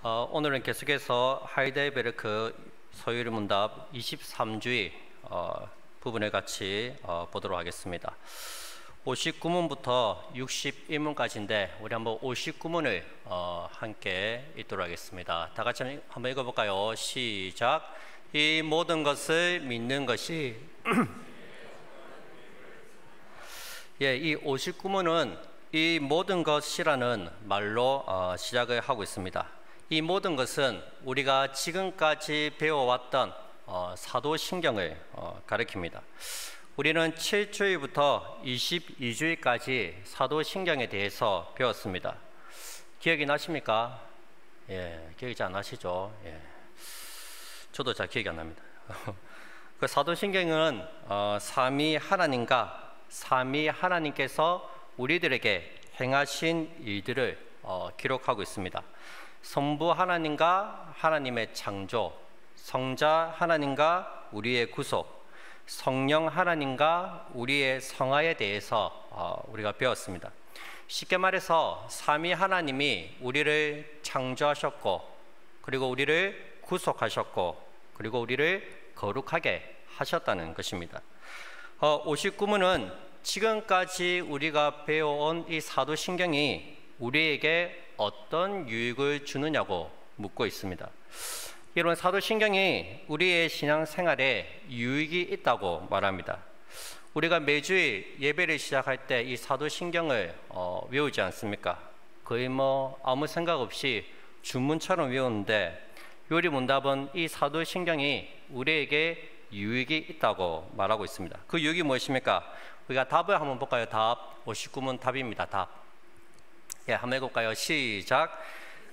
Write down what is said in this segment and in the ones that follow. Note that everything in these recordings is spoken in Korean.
오늘은 계속해서 하이델베르크 소유리 문답 23주의 부분을 같이 보도록 하겠습니다. 59문부터 61문까지인데 우리 한번 59문을 함께 읽도록 하겠습니다. 다 같이 한번 읽어볼까요? 시작. 이 모든 것을 믿는 것이 이 59문은 이 모든 것이라는 말로 시작을 하고 있습니다. 이 모든 것은 우리가 지금까지 배워왔던 사도신경을 가리킵니다. 우리는 7주일부터 22주일까지 사도신경에 대해서 배웠습니다. 기억이 나십니까? 기억이 잘 안 나시죠? 저도 잘 기억이 안 납니다. 그 사도신경은 삼위 하나님께서 우리들에게 행하신 일들을 기록하고 있습니다. 성부 하나님과 하나님의 창조, 성자 하나님과 우리의 구속, 성령 하나님과 우리의 성화에 대해서 우리가 배웠습니다. 쉽게 말해서 삼위 하나님이 우리를 창조하셨고, 그리고 우리를 구속하셨고, 그리고 우리를 거룩하게 하셨다는 것입니다. 59문은 지금까지 우리가 배워온 이 사도신경이 우리에게 어떤 유익을 주느냐고 묻고 있습니다. 이런 사도신경이 우리의 신앙생활에 유익이 있다고 말합니다. 우리가 매주일 예배를 시작할 때 이 사도신경을 외우지 않습니까? 거의 아무 생각 없이 주문처럼 외우는데 요리문답은 이 사도신경이 우리에게 유익이 있다고 말하고 있습니다. 그 유익이 무엇입니까? 우리가 답을 한번 볼까요? 답 59문 답입니다. 답. 한번 해볼까요? 시작.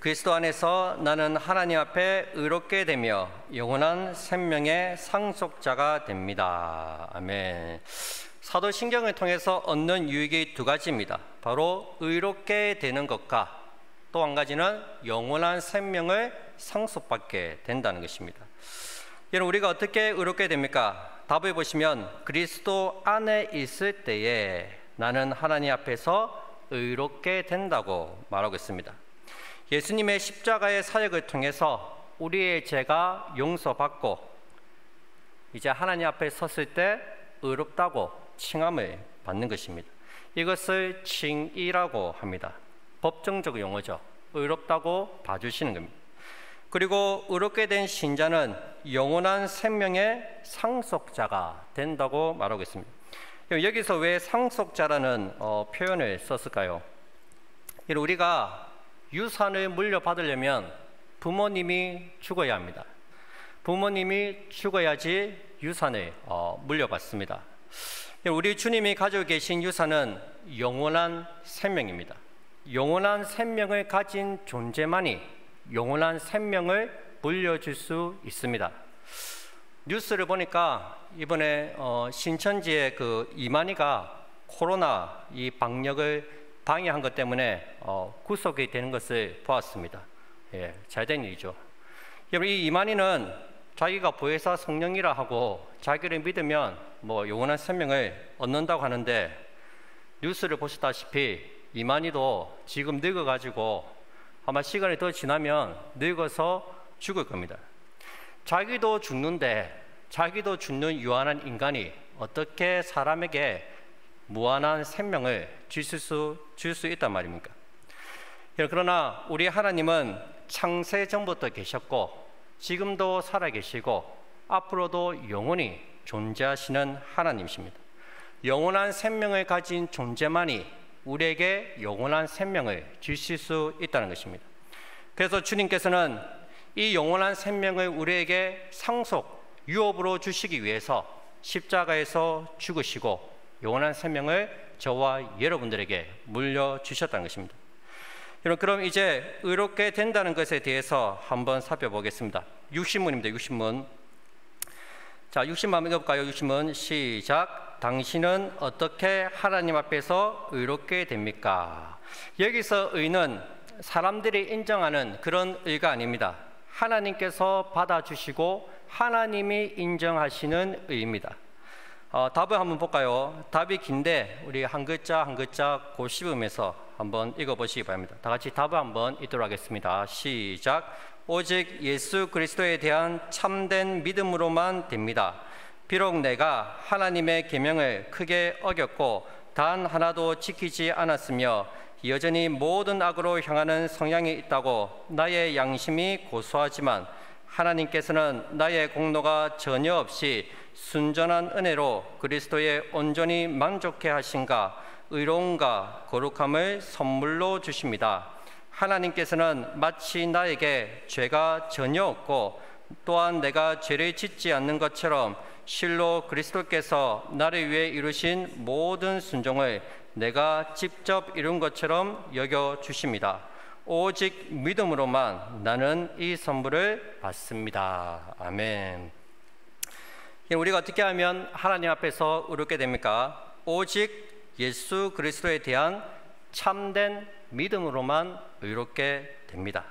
그리스도 안에서 나는 하나님 앞에 의롭게 되며 영원한 생명의 상속자가 됩니다. 아멘. 사도신경을 통해서 얻는 유익이 두 가지입니다. 바로 의롭게 되는 것과 또 한 가지는 영원한 생명을 상속받게 된다는 것입니다. 여러분, 우리가 어떻게 의롭게 됩니까? 답을 보시면 그리스도 안에 있을 때에 나는 하나님 앞에서 의롭게 된다고 말하고 있습니다. 예수님의 십자가의 사역을 통해서 우리의 죄가 용서받고 이제 하나님 앞에 섰을 때 의롭다고 칭함을 받는 것입니다. 이것을 칭의라고 합니다. 법정적 용어죠. 의롭다고 봐주시는 겁니다. 그리고 의롭게 된 신자는 영원한 생명의 상속자가 된다고 말하고 있습니다. 여기서 왜 상속자라는 표현을 썼을까요? 우리가 유산을 물려받으려면 부모님이 죽어야 합니다. 부모님이 죽어야지 유산을 물려받습니다. 우리 주님이 가지고 계신 유산은 영원한 생명입니다. 영원한 생명을 가진 존재만이 영원한 생명을 물려줄 수 있습니다. 뉴스를 보니까 이번에 신천지의 그 이만희가 코로나 이 방역을 방해한 것 때문에 구속이 되는 것을 보았습니다. 잘된 일이죠. 여러분, 이 이만희는 자기가 보혜사 성령이라 하고 자기를 믿으면 영원한 생명을 얻는다고 하는데 뉴스를 보셨다시피 이만희도 지금 늙어가지고 아마 시간이 더 지나면 늙어서 죽을 겁니다. 자기도 죽는데 자기도 죽는 유한한 인간이 어떻게 사람에게 무한한 생명을 줄 수 있단 말입니까? 그러나 우리 하나님은 창세 전부터 계셨고 지금도 살아계시고 앞으로도 영원히 존재하시는 하나님이십니다. 영원한 생명을 가진 존재만이 우리에게 영원한 생명을 주실 수 있다는 것입니다. 그래서 주님께서는 이 영원한 생명을 우리에게 상속, 유업으로 주시기 위해서 십자가에서 죽으시고 영원한 생명을 저와 여러분들에게 물려주셨다는 것입니다. 여러분, 그럼 이제 의롭게 된다는 것에 대해서 한번 살펴보겠습니다. 60문입니다. 60문. 자, 60문 한번 읽어볼까요? 60문 시작. 당신은 어떻게 하나님 앞에서 의롭게 됩니까? 여기서 의는 사람들이 인정하는 그런 의가 아닙니다. 하나님께서 받아주시고 하나님이 인정하시는 의입니다. 답을 한번 볼까요? 답이 긴데 우리 한 글자 한 글자 곱씹으면서 한번 읽어보시기 바랍니다. 다 같이 답을 한번 읽도록 하겠습니다. 시작. 오직 예수 그리스도에 대한 참된 믿음으로만 됩니다. 비록 내가 하나님의 계명을 크게 어겼고 단 하나도 지키지 않았으며 여전히 모든 악으로 향하는 성향이 있다고 나의 양심이 고소하지만 하나님께서는 나의 공로가 전혀 없이 순전한 은혜로 그리스도에 온전히 만족해 하신가 의로움과 거룩함을 선물로 주십니다. 하나님께서는 마치 나에게 죄가 전혀 없고 또한 내가 죄를 짓지 않는 것처럼 실로 그리스도께서 나를 위해 이루신 모든 순종을 내가 직접 이룬 것처럼 여겨 주십니다. 오직 믿음으로만 나는 이 선물을 받습니다. 아멘. 우리가 어떻게 하면 하나님 앞에서 의롭게 됩니까? 오직 예수 그리스도에 대한 참된 믿음으로만 의롭게 됩니다.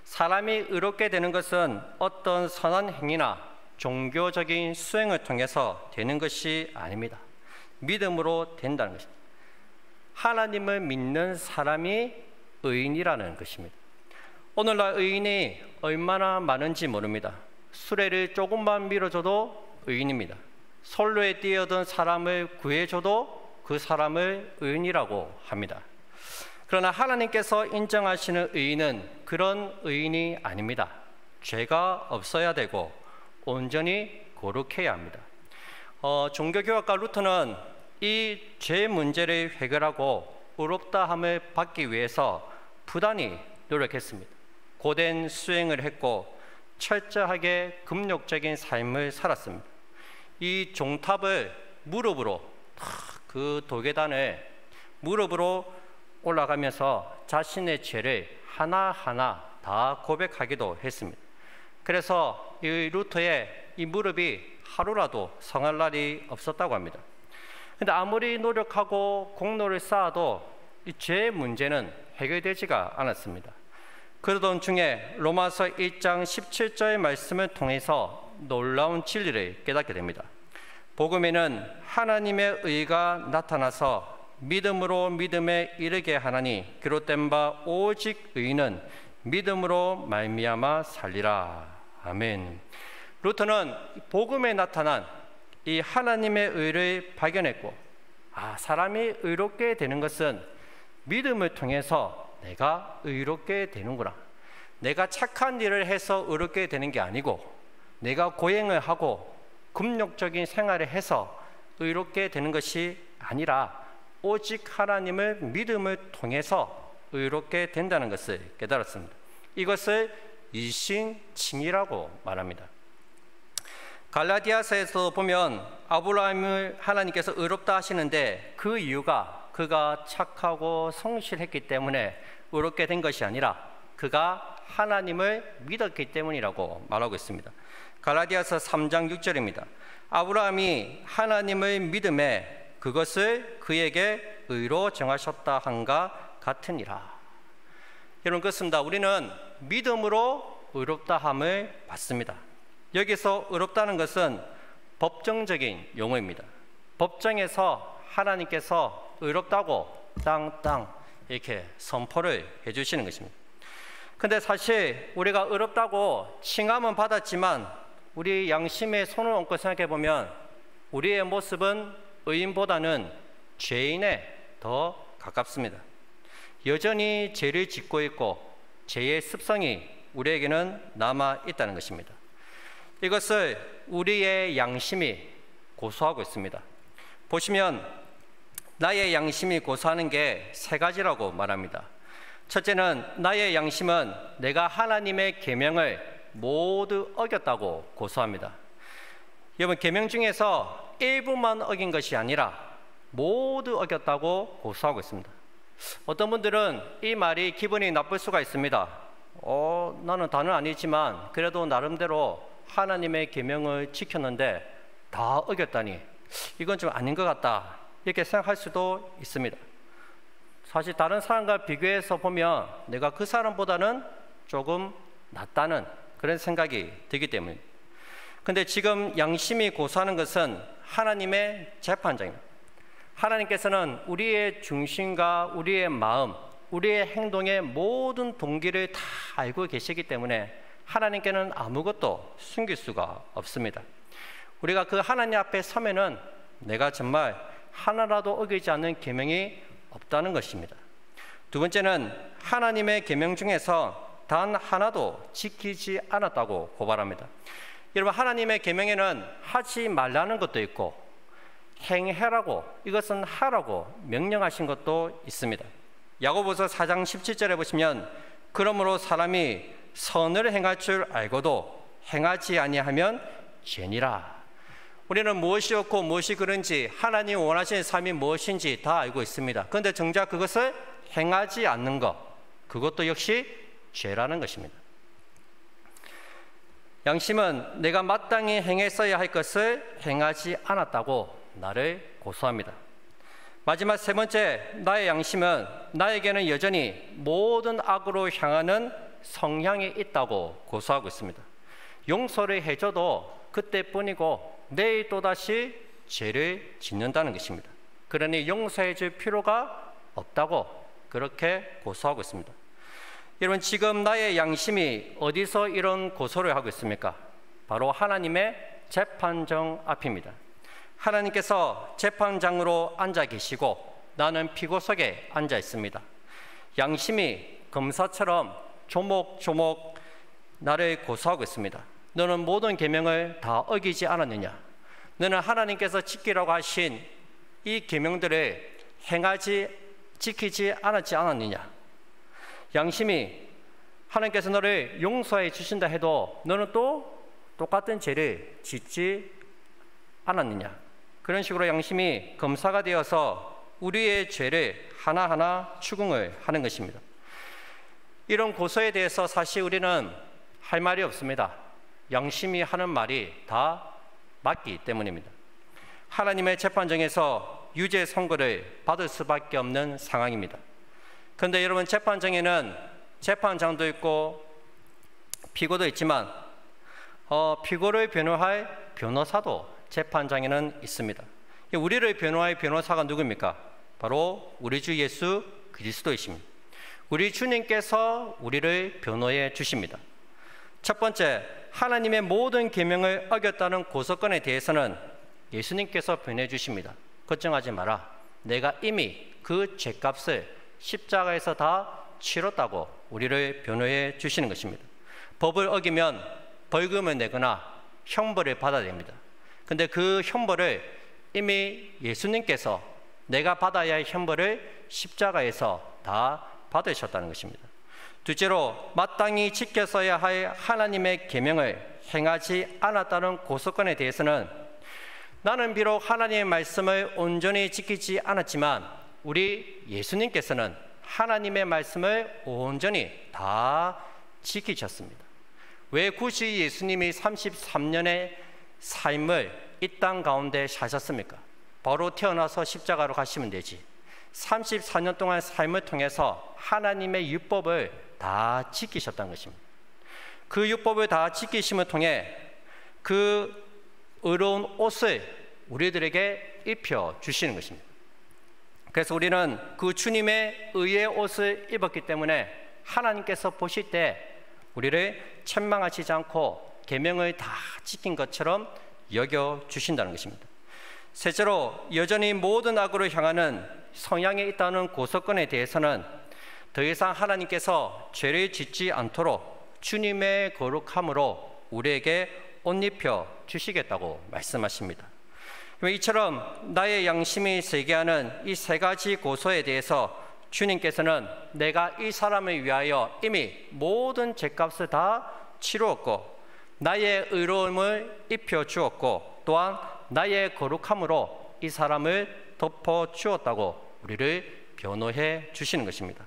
사람이 의롭게 되는 것은 어떤 선한 행위나 종교적인 수행을 통해서 되는 것이 아닙니다. 믿음으로 된다는 것입니다. 하나님을 믿는 사람이 의인이라는 것입니다. 오늘날 의인이 얼마나 많은지 모릅니다. 수레를 조금만 밀어줘도 의인입니다. 선로에 뛰어든 사람을 구해줘도 그 사람을 의인이라고 합니다. 그러나 하나님께서 인정하시는 의인은 그런 의인이 아닙니다. 죄가 없어야 되고 온전히 거룩해야 합니다. 종교교학가 루터는 이 죄 문제를 해결하고 의롭다함을 받기 위해서 부단히 노력했습니다. 고된 수행을 했고 철저하게 금욕적인 삶을 살았습니다. 이 종탑을 무릎으로 그 도계단을 무릎으로 올라가면서 자신의 죄를 하나하나 다 고백하기도 했습니다. 그래서 이 루터의 이 무릎이 하루라도 성할 날이 없었다고 합니다. 근데 아무리 노력하고 공로를 쌓아도 이 죄 문제는 해결되지가 않았습니다. 그러던 중에 로마서 1장 17절의 말씀을 통해서 놀라운 진리를 깨닫게 됩니다. 복음에는 하나님의 의가 나타나서 믿음으로 믿음에 이르게 하나니 기록된 바 오직 의인은 믿음으로 말미암아 살리라. 아멘. 루터는 복음에 나타난 이 하나님의 의를 발견했고, 사람이 의롭게 되는 것은 믿음을 통해서 내가 의롭게 되는구나. 내가 착한 일을 해서 의롭게 되는 게 아니고 내가 고행을 하고 금욕적인 생활을 해서 의롭게 되는 것이 아니라 오직 하나님을 믿음을 통해서 의롭게 된다는 것을 깨달았습니다. 이것을 이신칭이라고 말합니다. 갈라디아서에서 보면 아브라함을 하나님께서 의롭다 하시는데 그 이유가 그가 착하고 성실했기 때문에 의롭게 된 것이 아니라 그가 하나님을 믿었기 때문이라고 말하고 있습니다. 갈라디아서 3장 6절입니다. 아브라함이 하나님을 믿음에 그것을 그에게 의로 정하셨다 한가 같으니라. 여러분, 그렇습니다. 우리는 믿음으로 의롭다함을 받습니다. 여기서 의롭다는 것은 법정적인 용어입니다. 법정에서 하나님께서 의롭다고 땅땅 이렇게 선포를 해주시는 것입니다. 근데 사실 우리가 의롭다고 칭함은 받았지만 우리 양심에 손을 얹고 생각해 보면 우리의 모습은 의인보다는 죄인에 더 가깝습니다. 여전히 죄를 짓고 있고 죄의 습성이 우리에게는 남아 있다는 것입니다. 이것을 우리의 양심이 고소하고 있습니다. 보시면 나의 양심이 고소하는 게 세 가지라고 말합니다. 첫째는 나의 양심은 내가 하나님의 계명을 모두 어겼다고 고소합니다. 여러분, 계명 중에서 일부만 어긴 것이 아니라 모두 어겼다고 고소하고 있습니다. 어떤 분들은 이 말이 기분이 나쁠 수가 있습니다. 나는 다는 아니지만 그래도 나름대로 하나님의 계명을 지켰는데 다 어겼다니 이건 좀 아닌 것 같다, 이렇게 생각할 수도 있습니다. 사실 다른 사람과 비교해서 보면 내가 그 사람보다는 조금 낫다는 그런 생각이 들기 때문입니다. 근데 지금 양심이 고소하는 것은 하나님의 재판장입니다. 하나님께서는 우리의 중심과 우리의 마음, 우리의 행동의 모든 동기를 다 알고 계시기 때문에 하나님께는 아무것도 숨길 수가 없습니다. 우리가 그 하나님 앞에 서면은 내가 정말 하나라도 어기지 않는 계명이 없다는 것입니다. 두 번째는 하나님의 계명 중에서 단 하나도 지키지 않았다고 고발합니다. 여러분, 하나님의 계명에는 하지 말라는 것도 있고 행해라고, 이것은 하라고 명령하신 것도 있습니다. 야고보서 4장 17절에 보시면 그러므로 사람이 선을 행할 줄 알고도 행하지 아니하면 죄니라. 우리는 무엇이 옳고 무엇이 그른지, 하나님이 원하시는 삶이 무엇인지 다 알고 있습니다. 그런데 정작 그것을 행하지 않는 것, 그것도 역시 죄라는 것입니다. 양심은 내가 마땅히 행했어야 할 것을 행하지 않았다고 나를 고소합니다. 마지막 세 번째, 나의 양심은 나에게는 여전히 모든 악으로 향하는 성향이 있다고 고소하고 있습니다. 용서를 해줘도 그때뿐이고 내일 또다시 죄를 짓는다는 것입니다. 그러니 용서해 줄 필요가 없다고 그렇게 고소하고 있습니다. 여러분, 지금 나의 양심이 어디서 이런 고소를 하고 있습니까? 바로 하나님의 재판정 앞입니다. 하나님께서 재판장으로 앉아 계시고 나는 피고석에 앉아 있습니다. 양심이 검사처럼 조목조목 나를 고소하고 있습니다. 너는 모든 계명을 다 어기지 않았느냐? 너는 하나님께서 지키라고 하신 이 계명들을 지키지 않았느냐? 양심이 하나님께서 너를 용서해 주신다 해도 너는 또 똑같은 죄를 짓지 않았느냐? 그런 식으로 양심이 검사가 되어서 우리의 죄를 하나하나 추궁을 하는 것입니다. 이런 고소에 대해서 사실 우리는 할 말이 없습니다. 양심이 하는 말이 다 맞기 때문입니다. 하나님의 재판정에서 유죄 선고를 받을 수밖에 없는 상황입니다. 그런데 여러분, 재판정에는 재판장도 있고 피고도 있지만 피고를 변호할 변호사도 재판장에는 있습니다. 우리를 변호할 변호사가 누구입니까? 바로 우리 주 예수 그리스도이십니다. 우리 주님께서 우리를 변호해 주십니다. 첫 번째, 하나님의 모든 계명을 어겼다는 고소건에 대해서는 예수님께서 변호해 주십니다. 걱정하지 마라. 내가 이미 그 죄값을 십자가에서 다 치렀다고 우리를 변호해 주시는 것입니다. 법을 어기면 벌금을 내거나 형벌을 받아야 됩니다. 근데 그 형벌을 이미 예수님께서 내가 받아야 할 형벌을 십자가에서 다 받으셨다는 것입니다. 둘째로, 마땅히 지켰어야 할 하나님의 계명을 행하지 않았다는 고소건에 대해서는 나는 비록 하나님의 말씀을 온전히 지키지 않았지만 우리 예수님께서는 하나님의 말씀을 온전히 다 지키셨습니다. 왜 굳이 예수님이 33년의 삶을 이 땅 가운데 사셨습니까? 바로 태어나서 십자가로 가시면 되지. 34년 동안 삶을 통해서 하나님의 율법을 다 지키셨다는 것입니다. 그 율법을 다 지키심을 통해 그 의로운 옷을 우리들에게 입혀 주시는 것입니다. 그래서 우리는 그 주님의 의의 옷을 입었기 때문에 하나님께서 보실 때 우리를 책망하시지 않고 계명을 다 지킨 것처럼 여겨 주신다는 것입니다. 셋째로, 여전히 모든 악으로 향하는 성향이 있다는 고소건에 대해서는 더 이상 하나님께서 죄를 짓지 않도록 주님의 거룩함으로 우리에게 옷 입혀 주시겠다고 말씀하십니다. 이처럼 나의 양심이 세계하는 이 세 가지 고소에 대해서 주님께서는 내가 이 사람을 위하여 이미 모든 죄값을 다 치루었고 나의 의로움을 입혀 주었고 또한 나의 거룩함으로 이 사람을 덮어 주었다고 우리를 변호해 주시는 것입니다.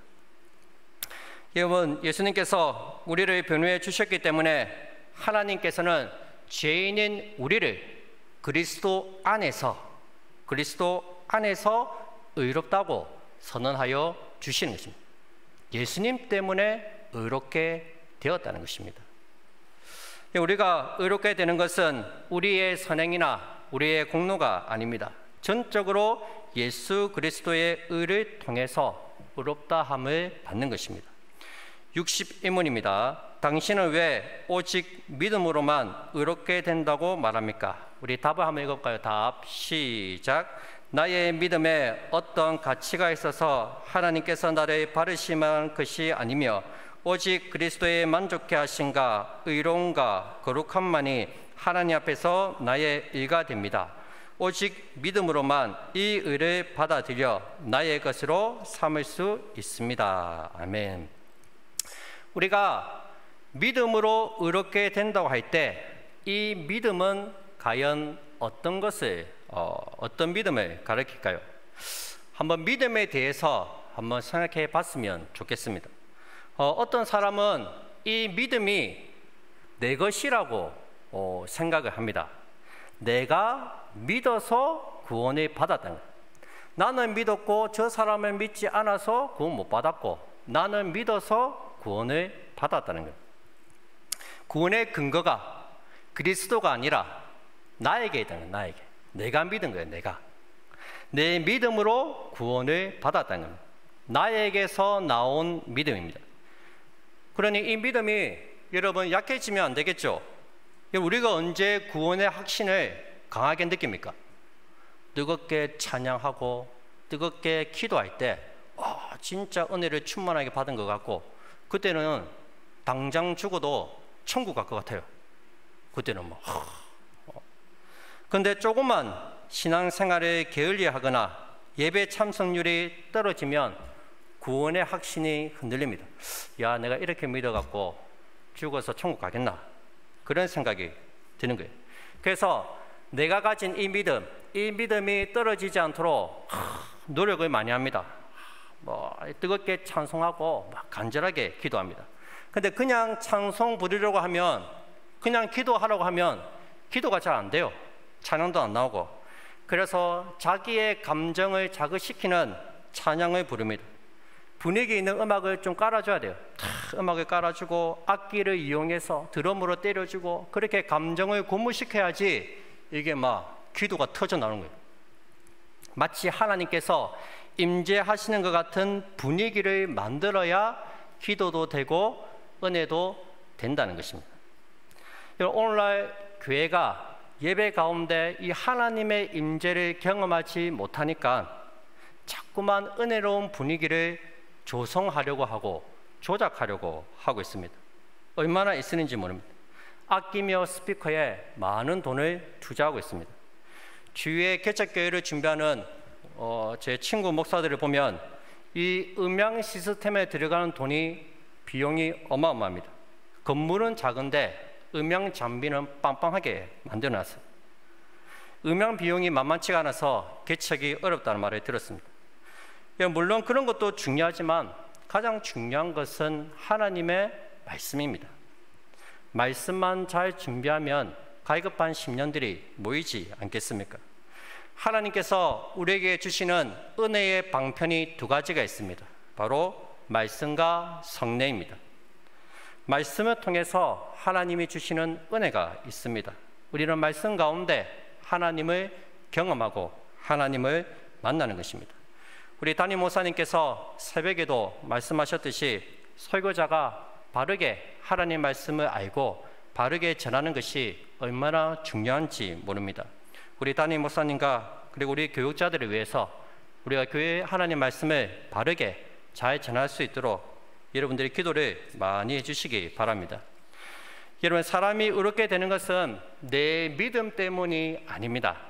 여러분, 예수님께서 우리를 변호해 주셨기 때문에 하나님께서는 죄인인 우리를 그리스도 안에서 의롭다고 선언하여 주시는 것입니다. 예수님 때문에 의롭게 되었다는 것입니다. 우리가 의롭게 되는 것은 우리의 선행이나 우리의 공로가 아닙니다. 전적으로 예수 그리스도의 의를 통해서 의롭다함을 받는 것입니다. 61문입니다. 당신은 왜 오직 믿음으로만 의롭게 된다고 말합니까? 우리 답을 한번 읽어볼까요? 답 시작. 나의 믿음에 어떤 가치가 있어서 하나님께서 나를 바르심한 것이 아니며 오직 그리스도에 만족해 하신가 의로움과 거룩함만이 하나님 앞에서 나의 의가 됩니다. 오직 믿음으로만 이 의를 받아들여 나의 것으로 삼을 수 있습니다. 아멘. 우리가 믿음으로 의롭게 된다고 할 때 이 믿음은 과연 어떤 믿음을 가리킬까요? 한번 믿음에 대해서 한번 생각해 봤으면 좋겠습니다. 어떤 사람은 이 믿음이 내 것이라고 생각을 합니다. 내가 믿어서 구원을 받았다는 거예요. 나는 믿었고 저 사람은 믿지 않아서 구원 못 받았고 나는 믿어서 구원을 받았다는 거예요. 구원의 근거가 그리스도가 아니라 나에게 있다는 거예요. 나에게. 내가 믿은 거예요. 내가. 내 믿음으로 구원을 받았다는 거예요. 나에게서 나온 믿음입니다. 그러니 이 믿음이 여러분 약해지면 안 되겠죠? 우리가 언제 구원의 확신을 강하게 느낍니까? 뜨겁게 찬양하고 뜨겁게 기도할 때 진짜 은혜를 충만하게 받은 것 같고 그때는 당장 죽어도 천국 갈 것 같아요. 그때는 근데 조금만 신앙생활을 게을리하거나 예배 참석률이 떨어지면 구원의 확신이 흔들립니다. 야, 내가 이렇게 믿어갖고 죽어서 천국 가겠나? 그런 생각이 드는 거예요. 그래서 내가 가진 이 믿음이 떨어지지 않도록 노력을 많이 합니다. 뜨겁게 찬송하고 간절하게 기도합니다. 근데 그냥 찬송 부르려고 하면, 그냥 기도하려고 하면 기도가 잘 안 돼요. 찬양도 안 나오고. 그래서 자기의 감정을 자극시키는 찬양을 부릅니다. 분위기 있는 음악을 좀 깔아줘야 돼요. 음악을 깔아주고 악기를 이용해서 드럼으로 때려주고 그렇게 감정을 고무시켜야지 이게 기도가 터져 나오는 거예요. 마치 하나님께서 임재하시는 것 같은 분위기를 만들어야 기도도 되고 은혜도 된다는 것입니다. 오늘날 교회가 예배 가운데 이 하나님의 임재를 경험하지 못하니까 자꾸만 은혜로운 분위기를 조성하려고 하고 조작하려고 하고 있습니다. 얼마나 있으는지 모릅니다. 아끼며 스피커에 많은 돈을 투자하고 있습니다. 주위에 개척교회를 준비하는 제 친구 목사들을 보면 이 음향 시스템에 들어가는 비용이 어마어마합니다. 건물은 작은데 음향 장비는 빵빵하게 만들어놨어요. 음향 비용이 만만치가 않아서 개척이 어렵다는 말을 들었습니다. 물론 그런 것도 중요하지만 가장 중요한 것은 하나님의 말씀입니다. 말씀만 잘 준비하면 갈급한 심령들이 모이지 않겠습니까? 하나님께서 우리에게 주시는 은혜의 방편이 두 가지가 있습니다. 바로 말씀과 성례입니다. 말씀을 통해서 하나님이 주시는 은혜가 있습니다. 우리는 말씀 가운데 하나님을 경험하고 하나님을 만나는 것입니다. 우리 담임 목사님께서 새벽에도 말씀하셨듯이 설교자가 바르게 하나님 말씀을 알고 바르게 전하는 것이 얼마나 중요한지 모릅니다. 우리 담임 목사님과 그리고 우리 교육자들을 위해서 우리가 교회의 하나님 말씀을 바르게 잘 전할 수 있도록 여러분들이 기도를 많이 해주시기 바랍니다. 여러분, 사람이 의롭게 되는 것은 내 믿음 때문이 아닙니다.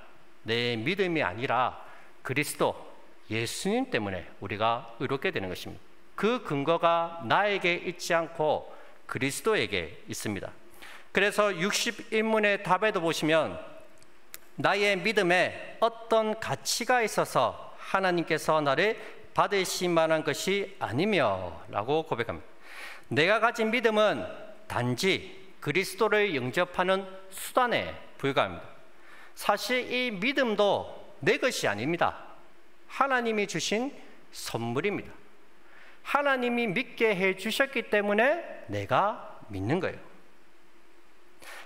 내 믿음이 아니라 그리스도, 예수님 때문에 우리가 의롭게 되는 것입니다. 그 근거가 나에게 있지 않고 그리스도에게 있습니다. 그래서 61문의 답에도 보시면 나의 믿음에 어떤 가치가 있어서 하나님께서 나를 받으실 만한 것이 아니며 라고 고백합니다. 내가 가진 믿음은 단지 그리스도를 영접하는 수단에 불과합니다. 사실 이 믿음도 내 것이 아닙니다. 하나님이 주신 선물입니다. 하나님이 믿게 해주셨기 때문에 내가 믿는 거예요.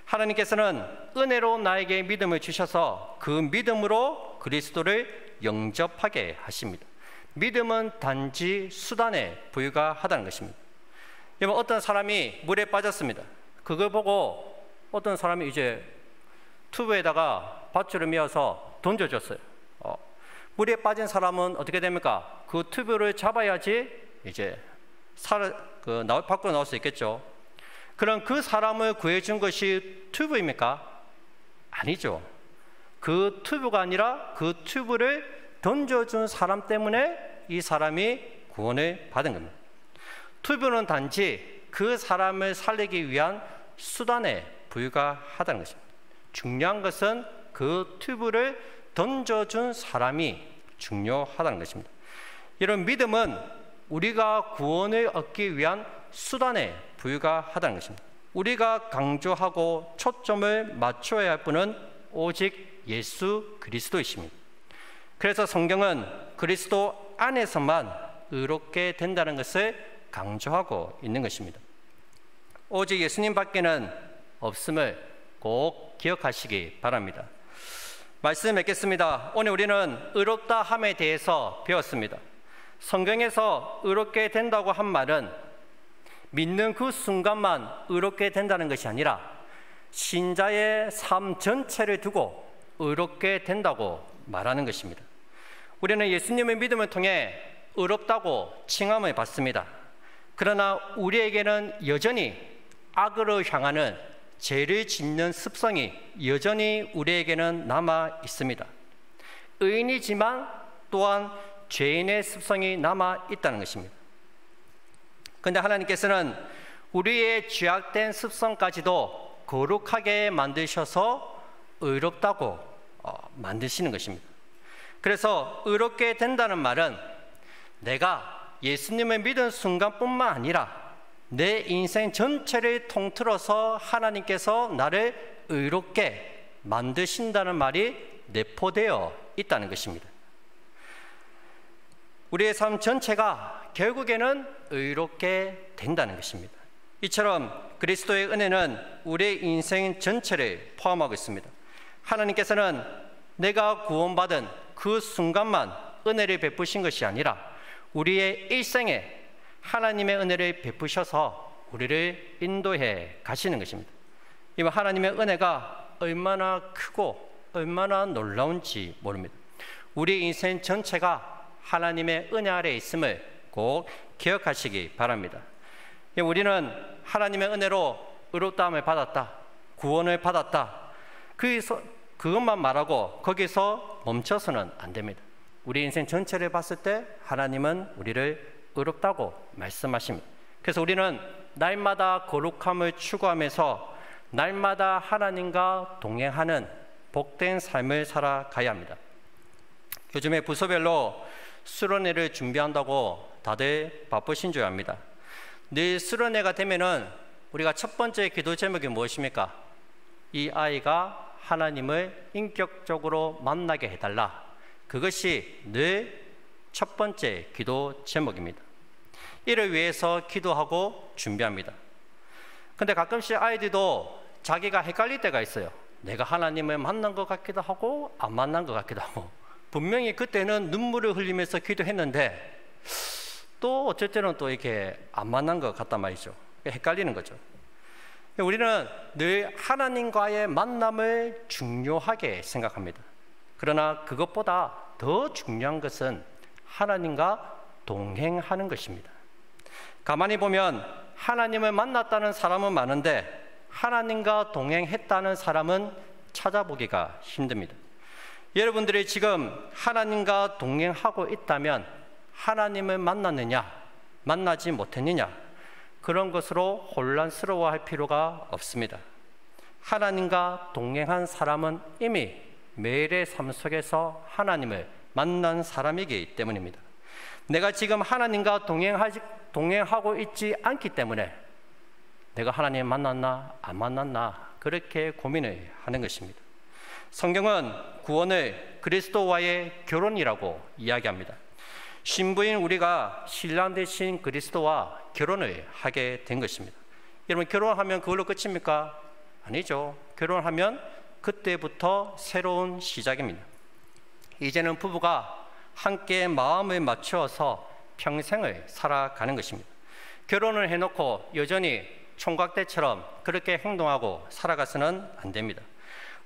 하나님께서는 은혜로 나에게 믿음을 주셔서 그 믿음으로 그리스도를 영접하게 하십니다. 믿음은 단지 수단에 불과하다는 것입니다. 여러분, 어떤 사람이 물에 빠졌습니다. 그걸 보고 어떤 사람이 이제 튜브에다가 밧줄을 메어서 던져줬어요. 물에 빠진 사람은 어떻게 됩니까? 그 튜브를 잡아야지 이제 밖으로 나올 수 있겠죠. 그럼 그 사람을 구해준 것이 튜브입니까? 아니죠. 그 튜브가 아니라 그 튜브를 던져준 사람 때문에 이 사람이 구원을 받은 겁니다. 튜브는 단지 그 사람을 살리기 위한 수단에 불과하다는 것입니다. 중요한 것은 그 튜브를 던져준 사람이 중요하다는 것입니다. 이런 믿음은 우리가 구원을 얻기 위한 수단에 불과하다는 것입니다. 우리가 강조하고 초점을 맞춰야 할 분은 오직 예수 그리스도이십니다. 그래서 성경은 그리스도 안에서만 의롭게 된다는 것을 강조하고 있는 것입니다. 오직 예수님 밖에는 없음을 꼭 기억하시기 바랍니다. 말씀 맺겠습니다. 오늘 우리는 의롭다 함에 대해서 배웠습니다. 성경에서 의롭게 된다고 한 말은 믿는 그 순간만 의롭게 된다는 것이 아니라 신자의 삶 전체를 두고 의롭게 된다고 말하는 것입니다. 우리는 예수님의 믿음을 통해 의롭다고 칭함을 받습니다. 그러나 우리에게는 여전히 악으로 향하는 죄를 짓는 습성이 여전히 우리에게는 남아 있습니다. 의인이지만 또한 죄인의 습성이 남아 있다는 것입니다. 그런데 하나님께서는 우리의 죄악된 습성까지도 거룩하게 만드셔서 의롭다고 만드시는 것입니다. 그래서 의롭게 된다는 말은 내가 예수님을 믿은 순간뿐만 아니라 내 인생 전체를 통틀어서 하나님께서 나를 의롭게 만드신다는 말이 내포되어 있다는 것입니다. 우리의 삶 전체가 결국에는 의롭게 된다는 것입니다. 이처럼 그리스도의 은혜는 우리의 인생 전체를 포함하고 있습니다. 하나님께서는 내가 구원받은 그 순간만 은혜를 베푸신 것이 아니라 우리의 일생에 하나님의 은혜를 베푸셔서 우리를 인도해 가시는 것입니다. 이 하나님의 은혜가 얼마나 크고 얼마나 놀라운지 모릅니다. 우리 인생 전체가 하나님의 은혜 아래에 있음을 꼭 기억하시기 바랍니다. 우리는 하나님의 은혜로 의롭다함을 받았다, 구원을 받았다, 그것만 말하고 거기서 멈춰서는 안 됩니다. 우리 인생 전체를 봤을 때 하나님은 우리를 의롭다고 말씀하십니다. 그래서 우리는 날마다 거룩함을 추구하면서 날마다 하나님과 동행하는 복된 삶을 살아가야 합니다. 요즘에 부서별로 수련회를 준비한다고 다들 바쁘신 줄 압니다. 늘 수련회가 되면은 우리가 첫 번째 기도 제목이 무엇입니까? 이 아이가 하나님을 인격적으로 만나게 해달라. 그것이 늘 첫 번째 기도 제목입니다. 이를 위해서 기도하고 준비합니다. 근데 가끔씩 아이들도 자기가 헷갈릴 때가 있어요. 내가 하나님을 만난 것 같기도 하고 안 만난 것 같기도 하고, 분명히 그때는 눈물을 흘리면서 기도했는데 또 어쩔 때는 또 이렇게 안 만난 것 같단 말이죠. 헷갈리는 거죠. 우리는 늘 하나님과의 만남을 중요하게 생각합니다. 그러나 그것보다 더 중요한 것은 하나님과 동행하는 것입니다. 가만히 보면 하나님을 만났다는 사람은 많은데 하나님과 동행했다는 사람은 찾아보기가 힘듭니다. 여러분들이 지금 하나님과 동행하고 있다면 하나님을 만났느냐, 만나지 못했느냐, 그런 것으로 혼란스러워할 필요가 없습니다. 하나님과 동행한 사람은 이미 매일의 삶 속에서 하나님을 만난 사람이기 때문입니다. 내가 지금 하나님과 동행하고 있지 않기 때문에 내가 하나님을 만났나 안 만났나 그렇게 고민을 하는 것입니다. 성경은 구원을 그리스도와의 결혼이라고 이야기합니다. 신부인 우리가 신랑 되신 그리스도와 결혼을 하게 된 것입니다. 여러분, 결혼하면 그걸로 끝입니까? 아니죠. 결혼하면 그때부터 새로운 시작입니다. 이제는 부부가 함께 마음을 맞추어서 평생을 살아가는 것입니다. 결혼을 해놓고 여전히 총각 때처럼 그렇게 행동하고 살아가서는 안 됩니다.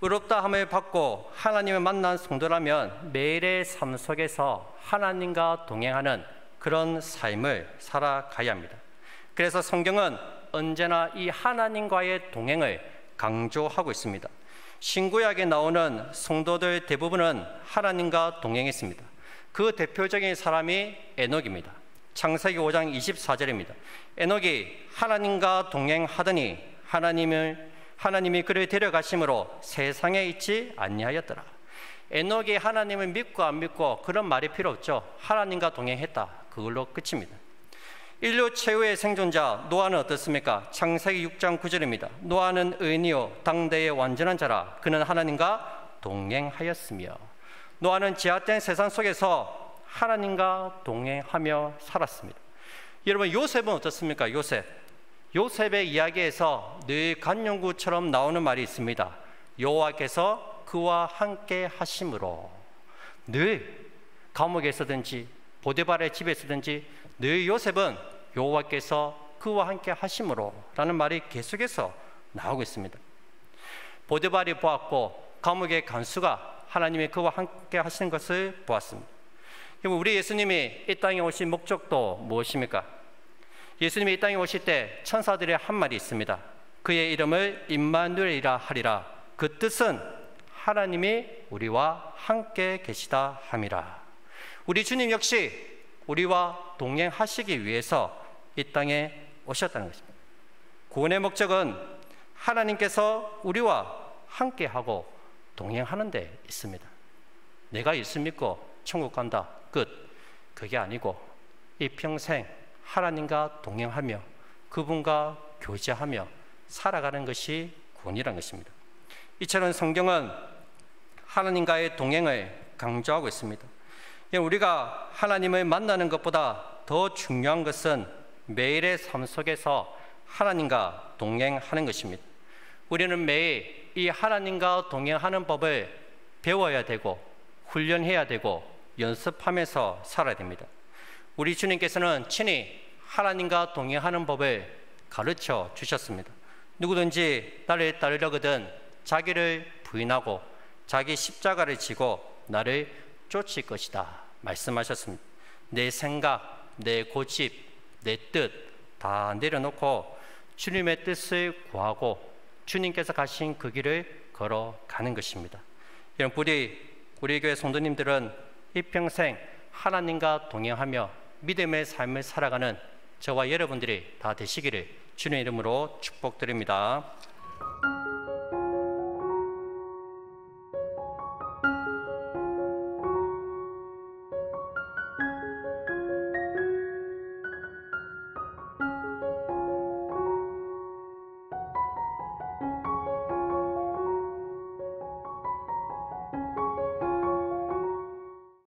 의롭다함을 받고 하나님을 만난 성도라면 매일의 삶 속에서 하나님과 동행하는 그런 삶을 살아가야 합니다. 그래서 성경은 언제나 이 하나님과의 동행을 강조하고 있습니다. 신구약에 나오는 성도들 대부분은 하나님과 동행했습니다. 그 대표적인 사람이 에녹입니다. 창세기 5장 24절입니다. 에녹이 하나님과 동행하더니 하나님이 그를 데려가심으로 세상에 있지 아니하였더라. 에녹이 하나님을 믿고 안 믿고 그런 말이 필요 없죠. 하나님과 동행했다. 그걸로 끝입니다. 인류 최후의 생존자 노아는 어떻습니까? 창세기 6장 9절입니다. 노아는 의인이요 당대의 완전한 자라. 그는 하나님과 동행하였으며. 노아는 제한된 세상 속에서 하나님과 동행하며 살았습니다. 여러분, 요셉은 어떻습니까? 요셉의 이야기에서 늘 간용구처럼 나오는 말이 있습니다. 여호와께서 그와 함께 하심으로. 늘 감옥에서든지 보디발의 집에서든지 늘 요셉은 여호와께서 그와 함께 하심으로 라는 말이 계속해서 나오고 있습니다. 보디발이 보았고 감옥의 간수가 하나님이 그와 함께 하시는 것을 보았습니다. 우리 예수님이 이 땅에 오신 목적도 무엇입니까? 예수님이 이 땅에 오실 때 천사들의 한 말이 있습니다. 그의 이름을 임마누엘이라 하리라. 그 뜻은 하나님이 우리와 함께 계시다 함이라. 우리 주님 역시 우리와 동행하시기 위해서 이 땅에 오셨다는 것입니다. 구원의 목적은 하나님께서 우리와 함께하고 동행하는 데 있습니다. 내가 예수 믿고 천국 간다, 끝. 그게 아니고 이 평생 하나님과 동행하며 그분과 교제하며 살아가는 것이 구원이라는 것입니다. 이처럼 성경은 하나님과의 동행을 강조하고 있습니다. 우리가 하나님을 만나는 것보다 더 중요한 것은 매일의 삶 속에서 하나님과 동행하는 것입니다. 우리는 매일 이 하나님과 동행하는 법을 배워야 되고 훈련해야 되고 연습하면서 살아야 됩니다. 우리 주님께서는 친히 하나님과 동행하는 법을 가르쳐 주셨습니다. 누구든지 나를 따르려거든 자기를 부인하고 자기 십자가를 지고 나를 쫓을 것이다 말씀하셨습니다. 내 생각, 내 고집, 내 뜻 다 내려놓고 주님의 뜻을 구하고 주님께서 가신 그 길을 걸어가는 것입니다. 여러분, 우리 교회 성도님들은 이 평생 하나님과 동행하며 믿음의 삶을 살아가는 저와 여러분들이 다 되시기를 주님의 이름으로 축복드립니다.